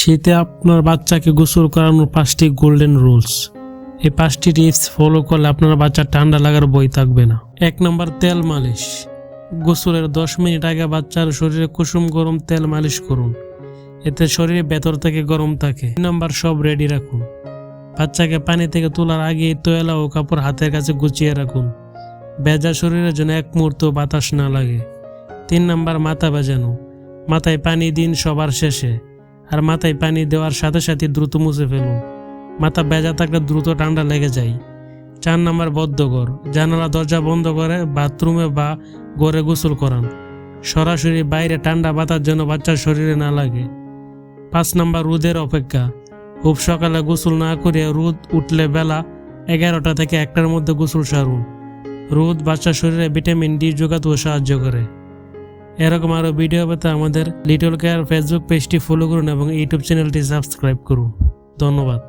শীতে আপনার বাচ্চাকে গোসল করানোর 5টি গোল্ডেন রুলস। এই 5টি টিপস ফলো করলে আপনার বাচ্চার ঠান্ডা লাগার ভয় থাকবে না। 1 নম্বর, তেল মালিশ। গোসলের 10 মিনিট আগে বাচ্চার শরীরে কুসুম গরম তেল মালিশ করুন, এতে শরীরে ভেতর থেকে গরম থাকে। 2 নম্বর, সব রেডি রাখুন। বাচ্চাকে পানি থেকে তোলার আগে তোয়ালা ও কাপড় হাতের কাছে গুছিয়ে রাখুন, ভেজা শরীরের জন্য এক মুহূর্ত বাতাস না লাগে। 3 নম্বর, মাথা ভেজানো। মাথায় পানি দিন সবার শেষে, আর মাথায় পানি দেওয়ার সাথে সাথে দ্রুত মুছে ফেলুন, মাথা ভেজা থাকলে দ্রুত ঠান্ডা লেগে যায়। 4 নম্বর, বদ্ধঘর। জানালা দরজা বন্ধ করে বাথরুমে বা ঘরে গোসল করান, সরাসরি বাইরে ঠান্ডা বাতাস যেন বাচ্চার শরীরে না লাগে। 5 নম্বর, রোদের অপেক্ষা। খুব সকালে গোসল না করে রোদ উঠলে বেলা 11টা থেকে 1টার মধ্যে গোসল সারুন। রোদ বাচ্চার শরীরে ভিটামিন ডি যোগাতেও সাহায্য করে। এরকম আরও ভিডিও পেতে আমাদের লিটল কেয়ার ফেসবুক পেজটি ফলো করুন এবং ইউটিউব চ্যানেলটি সাবস্ক্রাইব করুন। ধন্যবাদ।